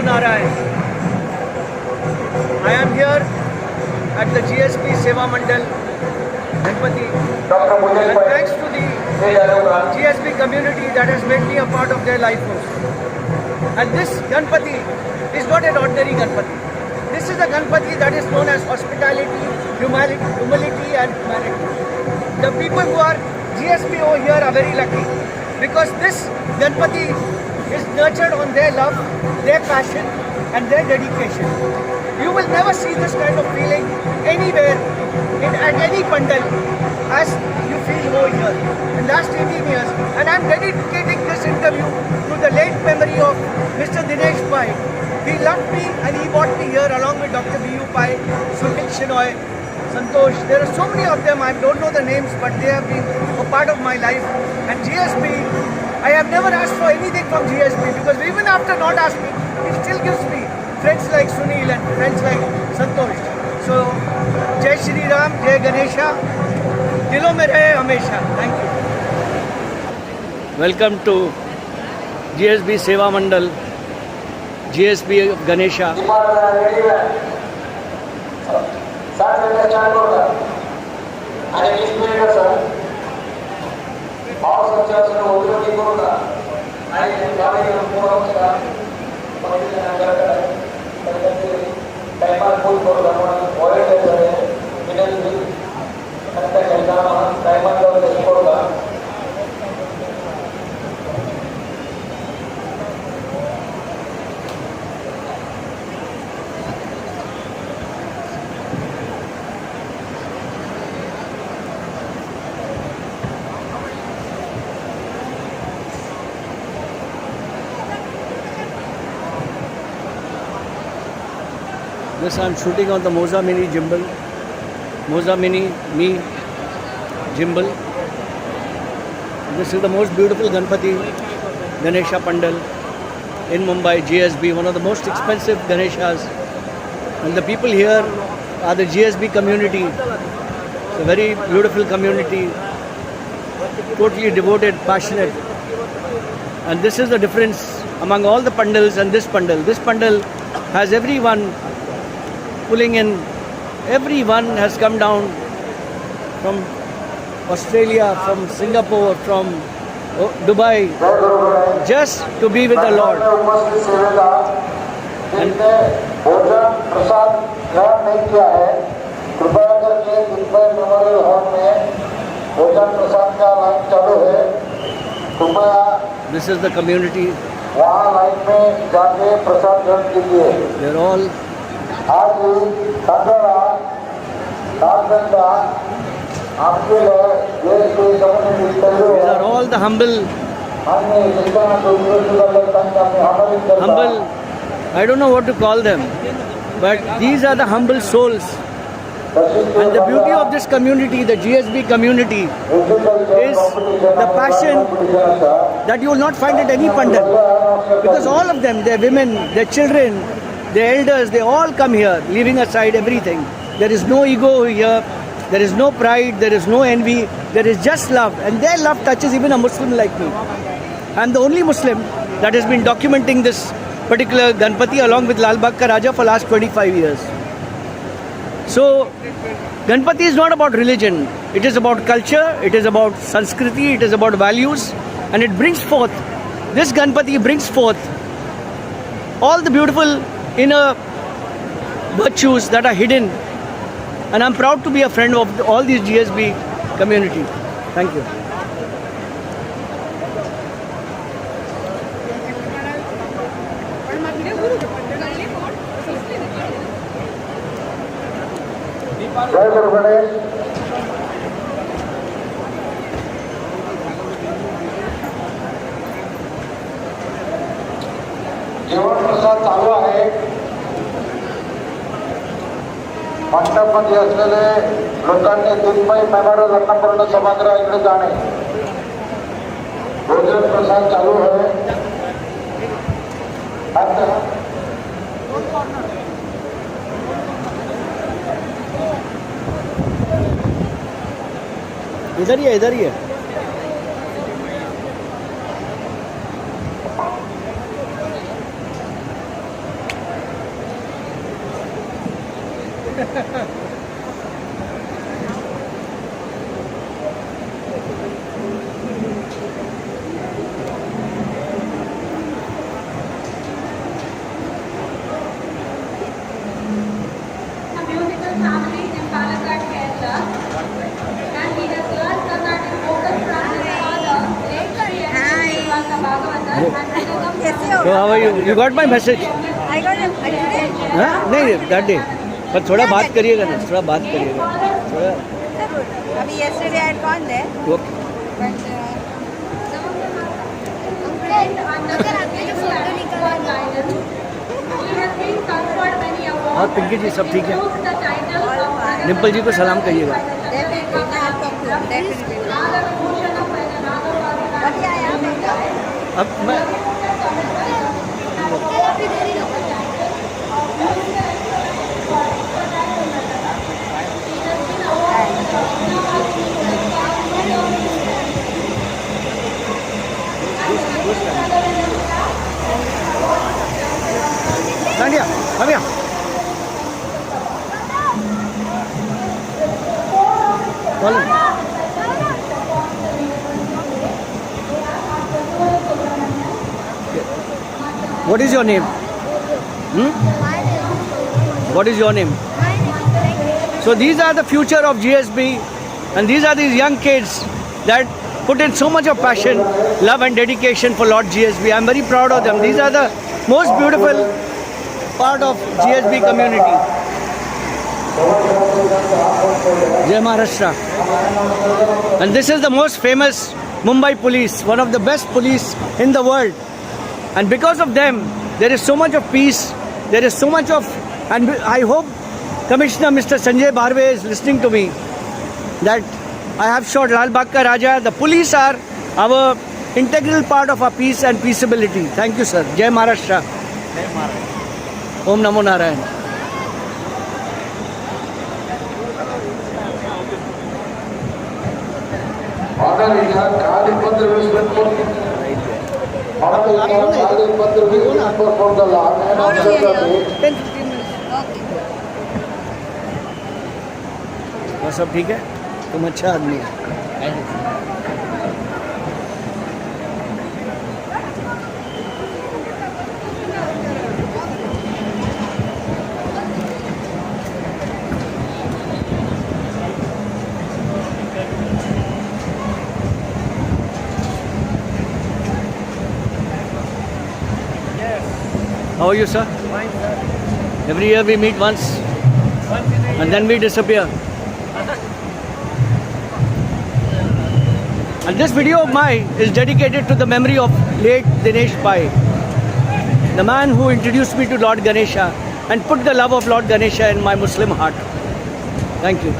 सुकून आ रहा है। I am here at the GSB Seva Mandal Ganpati, and thanks to the GSB community that has made me a part of their life also. And this Ganpati is not an ordinary Ganpati. This is a Ganpati that is known as hospitality, humility and humanity. The people who are GSB over here are very lucky because this Ganpati is nurtured on their love, their passion and their dedication. You will never see this kind of feeling anywhere at any pandal as you feel over here. In last 18 years, and I am dedicating this interview to the late memory of Mr. Dinesh Pai. He loved me and he brought me here along with Dr. B.U. Pai, Sunil Shinoy, Santosh. There are so many of them, I don't know the names, but they have been a part of my life. And GSB, I have never asked for anything from GSB because even after not asking, he still gives me friends like Sunil and friends like Santosh. So, Jai Shri Ram, Jai Ganesha, दिलों में रहे हमेशा. Thank you. Welcome to GSB Seva Mandal, GSB Ganesha. This I am shooting on the Moza Mini gimbal. Moza Mini Me gimbal. This is the most beautiful Ganpati Ganesha Pandal in Mumbai, GSB, one of the most expensive Ganeshas. And the people here are the GSB community. It's a very beautiful community, totally devoted, passionate. And this is the difference among all the pandals and this pandal. This pandal has everyone pulling in. Everyone has come down from Australia, from Singapore, from Dubai, just to be with the Lord. And this is the community. They're all these are all the humble, I don't know what to call them, but these are the humble souls. And the beauty of this community, the GSB community, is the passion that you will not find at any pandal. Because all of them, their women, their children, their elders, they all come here, leaving aside everything. There is no ego here, there is no pride, there is no envy, there is just love. And their love touches even a Muslim like me. I am the only Muslim that has been documenting this particular Ganpati along with Lal Bagh Ka Raja for last 25 years. So, Ganpati is not about religion. It is about culture, it is about Sanskriti, it is about values. And it brings forth, this Ganpati brings forth all the beautiful inner virtues that are hidden. And I'm proud to be a friend of all these GSB community. Thank you. जय गुरु गणेश। जेवण प्रसाद चालू आहे। मंडपमध्ये असलेले लोकांनी दिनमय memorial Annapurna सभागृह इकडे जाणे। भोजन प्रसाद चालू आहे। इधर ही है, इधर ही है। musical family in Palakkad, Kerala, and he has learned Carnatic vocal from his father, late Sri Srivastava Bhagavatar, and Ragam So how are you? You got my message? I got it. I did it. हाँ नहीं that day. पर थोड़ा बात करिएगा ना, थोड़ा बात करिएगा. थोड़ा. जरूर. अभी yesterday I had gone there, Okay. but under the able and expert guidance. He has been conferred many awards. और पिंकी जी सब ठीक है? Includes the title of Dimple जी को सलाम कहिएगा. definitely I'll come to him. Definitely. Nagabhushan of Nagapalika. But yeah, I am there. अब मैं Nadia, come here. Call him. What is your name? What is your name? So these are the future of GSB, and these are these young kids that put in so much of passion, love and dedication for Lord GSB. I'm very proud of them. These are the most beautiful part of GSB community. Jai Maharashtra. And this is the most famous Mumbai police, one of the best police in the world. And because of them, there is so much of peace, there is so much of, and I hope Commissioner Mr. Sanjay Bharve is listening to me, that I have shot Lal Bagh Ka Raja. The police are our integral part of our peace and peaceability. Thank you, sir. Jai Maharashtra. Jai Maharashtra. Om Namo Narayan. Order इधर कागज पत्र for the law and also the 10-15 minutes. Okay. वो सब ठीक है? तुम अच्छा आदमी है. How are you, sir? Fine, sir. Every year we meet once and then we disappear. And this video of mine is dedicated to the memory of late Dinesh Pai, the man who introduced me to Lord Ganesha and put the love of Lord Ganesha in my Muslim heart. Thank you.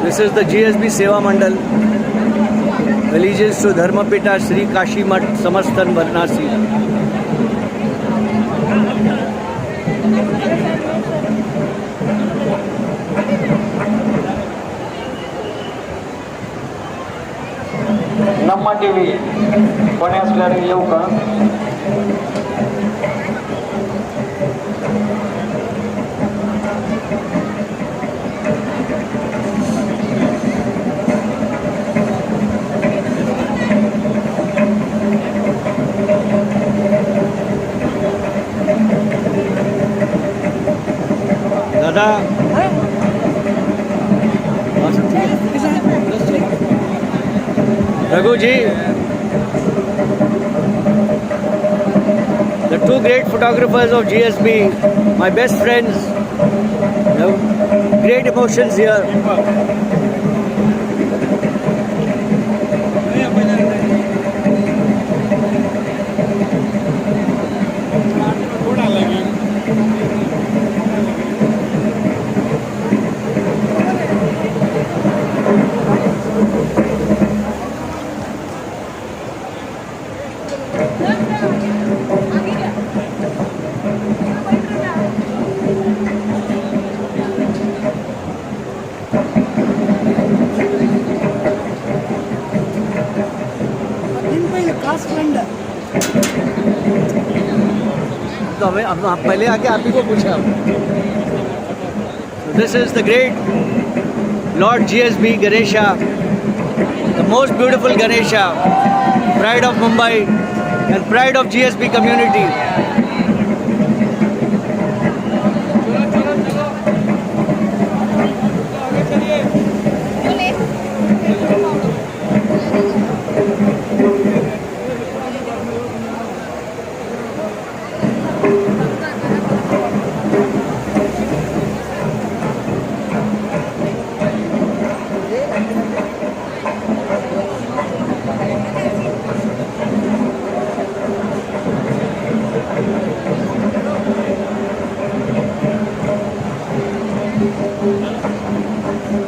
This is the GSB Seva Mandal, allegiance to Dharmapita Sri Kashi Mat Samastan Varnasi. ನಮ್ಮ TV ಕೊನೆ ಸ್ಲೈಡ್ಗೆ येऊ का दादा Raghu ji, the two great photographers of GSB, my best friends, great emotions here. तो हमें अब आप पहले आके आप ही को पूछा. This is the great Lord GSB Ganesha, the most beautiful Ganesha, pride of Mumbai and pride of GSB community.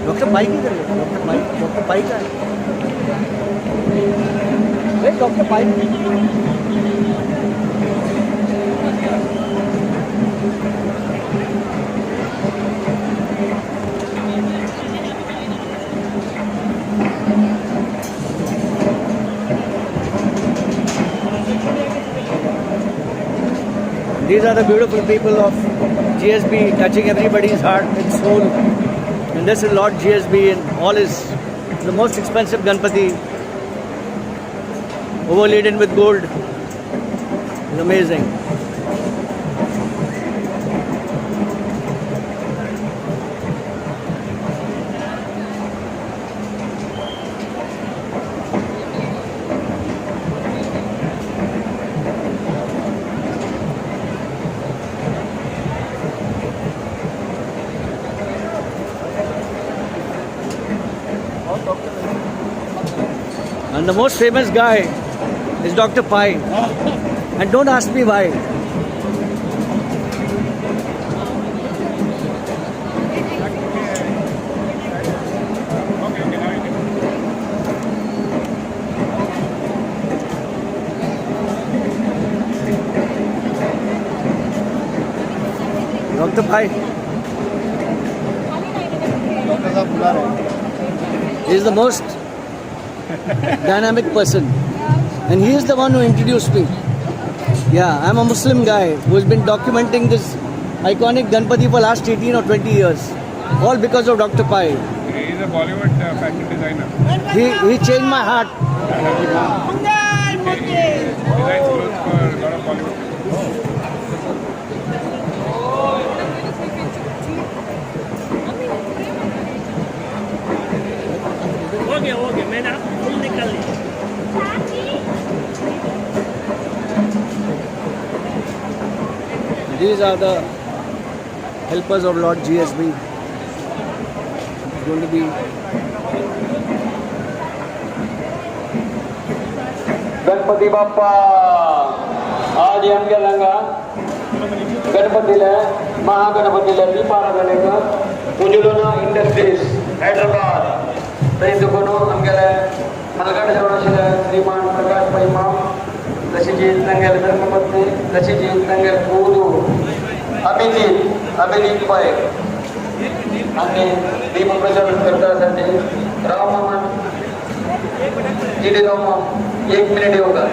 Doctor Pai किधर है? डॉक्टर पाई का है? Doctor Pai. These are the beautiful people of GSB, touching everybody's heart and soul. And this is Lord GSB and all is the most expensive Ganpati, overladen with gold. It's amazing. And the most famous guy is Dr. Pai. And don't ask me why. Dr. Pai. He is the most dynamic person, and he is the one who introduced me. Yeah, I'm a Muslim guy who has been documenting this iconic Ganpati for last 18 or 20 years, all because of Dr. Pai. He is a Bollywood fashion designer. He changed my heart. He designs clothes for a lot of Bollywood people. Okay मैंने आप full निकाल ली. These are the helpers of Lord GSB. It's going to be Ganpati Bappa आज यमगेलंगा गणपतीला महागणपतीला दीपाराधनेचं उजुलोना industries Hyderabad तैतुकोनो आमगेले मलगड जवळशिले श्रीमान प्रकाश पैमाम तशीजीत नंगेल धर्मपत्नी तशीजीत नंगेल पूदू अभिजीत पै आणि दीप प्रज्वलन करण्यासाठी राममन जिडे रामम 1 मिनिट येऊ का.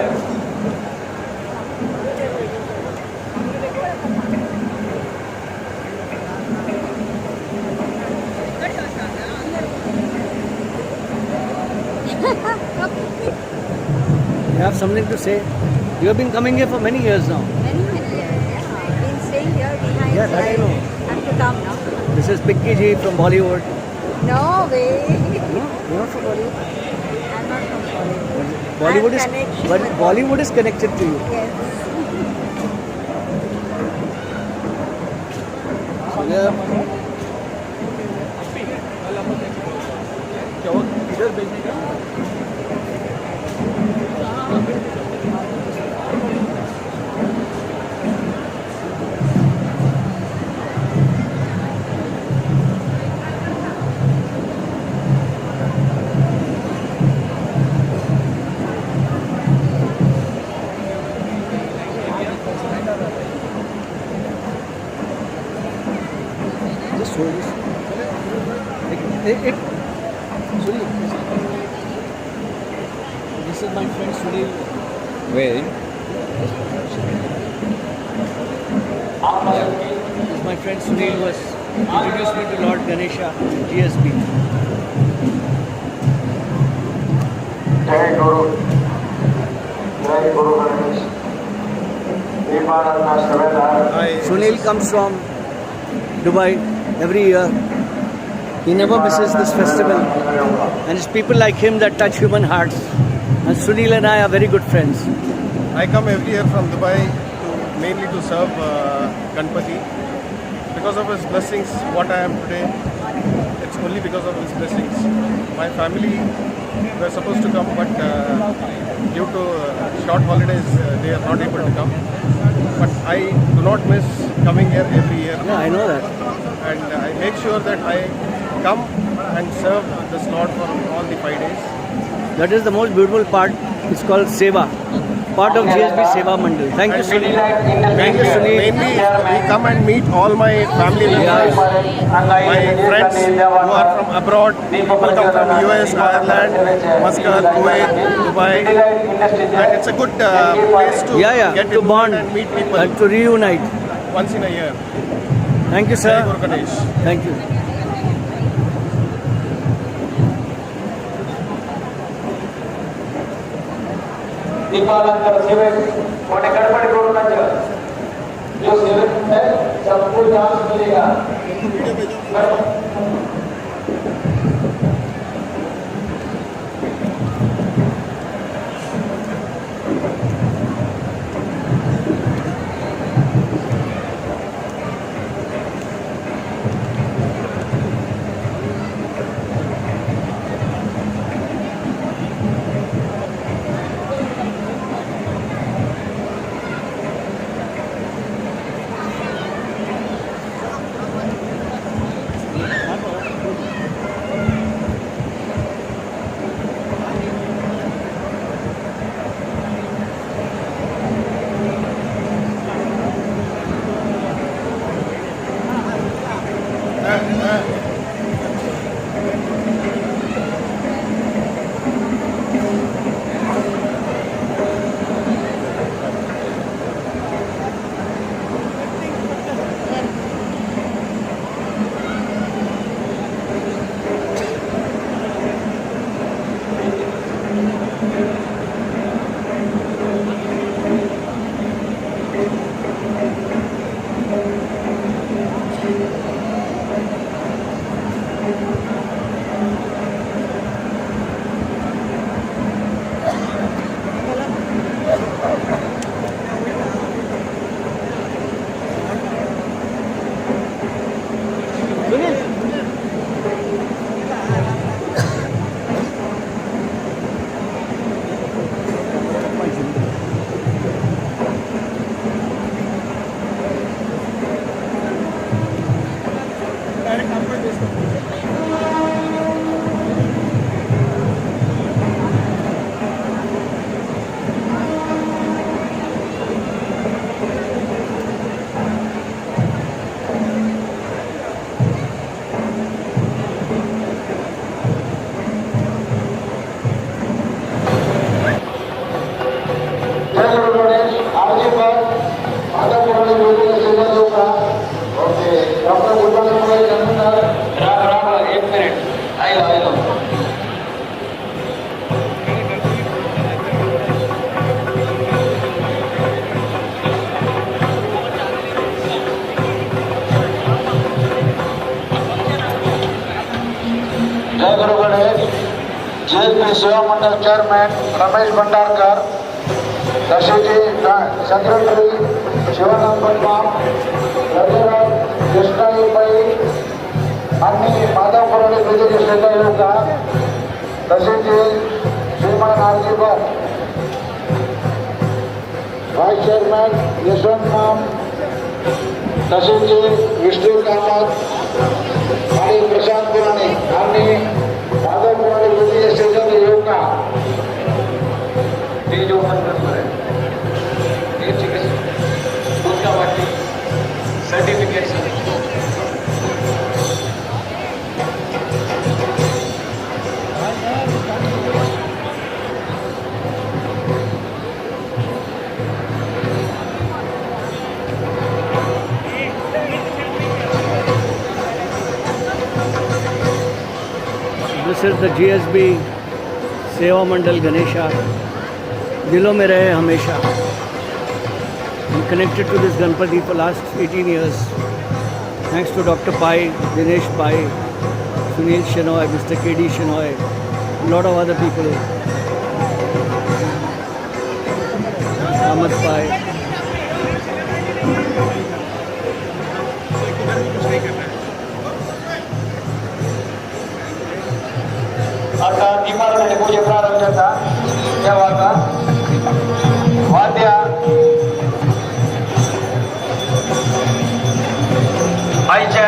You have something to say? You have been coming here for many years now. Many years. Yeah. I've been staying here behind. Yeah, that I know. Have to come now. This is Pikki ji from Bollywood. No way. No, you're not from Bollywood. I'm not from Bollywood. Bollywood I'm connected is, but with Bollywood is connected to you. Yes. Yeah. Just hold this. Sunil. This is my friend Sunil. Where? My friend Sunil was introduced me to Lord Ganesha, GSB. जय गुरु Ganesh दीपाराधना सेवेदार Sunil comes from Dubai every year. He never misses this festival. And it's people like him that touch human hearts. And Sunil and I are very good friends. I come every year from Dubai mainly to serve Ganpati. Because of his blessings, what I am today, it's only because of his blessings. My family were supposed to come, but due to short holidays, they are not able to come. But I do not miss coming here every year. Yeah, I know that. And I make sure that I come and serve this Lord for all the 5 days. That is the most beautiful part. It's called Seva. Part of GSB Seva Mandal. Thank you, Sunil. Thank you, Sunil. Mainly, we come and meet all my family members, my friends who are from abroad. People come from US, Ireland, Muscat, Kuwait, Dubai. And it's a good place to get to involved bond and meet people and to reunite. once in a year. Thank you, Jai sir. Guru Ganesh. Thank you. दीपालंकार सेवक कोने गड़बड़ करो ना जो सेवक है सबको chance मिलेगा जय गुरु गणेश जीएसपी सेवा मंडल चेयरमैन रमेश भंडारकर दशजी सेक्रेटरी शिवानंद पटमा रघुराज कृष्णाई भाई अन्य माधवपुर विजय सहयोग का दशजी Shriman RG Bhatt vice chairman Yashwant माम दशजी विष्णु कामत आणि प्रशांत पुराणे आणि माधव पुराणे विजय सहयोग का ये जो मंत्र है ये चिकित्सा उसका बाकी सर्टिफिकेट is the GSB सेवा मंडल गणेशा दिलों में रहे हमेशा. I'm connected to this Ganpati for last 18 years. Thanks to Dr. Pai, Dinesh Pai, Sunil Shenoy, Mr. KD Shenoy, a lot of other people. Ahmad Pai. आता दीपाराधने पूजे प्रारंभ करता तेव्हा आता वाद्य आईचे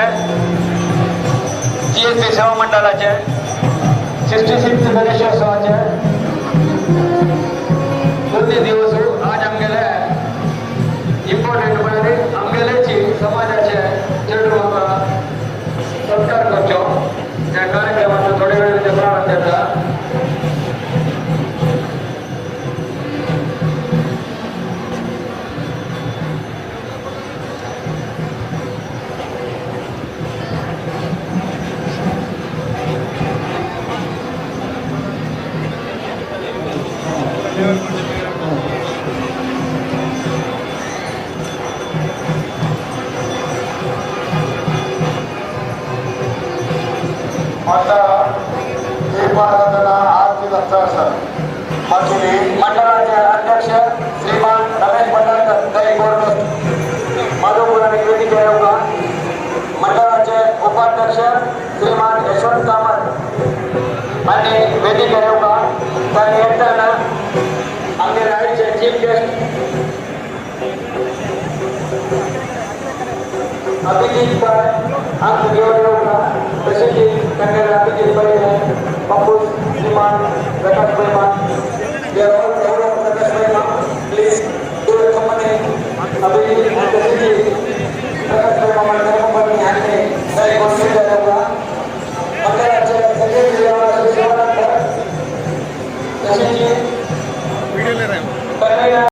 GSB सेवा मंडळाचे 66 गणेशोत्सवाचे दोन्ही दिवस आज आमगेले इम्पॉर्टंट म्हणजे आमगेलेची समाजाचे चेडू म्हाका सत्कार करचो त्या कार्यक्रमाचो थोडे वेळ प्रारंभ करता. आता दीपाराधना आरती नंतर मंडळाचे अध्यक्ष श्रीमान रमेश भंडारकर दैगोरड माधवपूर आणि वेदिका योगा मंडळाचे उपाध्यक्ष श्रीमान यशवंत कामत आणि वेदिका योगा त्यांनी येताना आमचे राहायचे चीफ गेस्ट अभिजित भाई अंक घेऊन योगा तसेच त्यांनी अभिजित भाई बापूस श्रीमान प्रकाश भाईमान प्रकाश भाईमान प्लीज टू कंपनी अभिजित तसेच प्रकाश भाईमान कंपनी यांनी काही गोष्टी द्याव्या मंडळाचे सगळे सेवा तसेच वीडियो ले रहे हैं.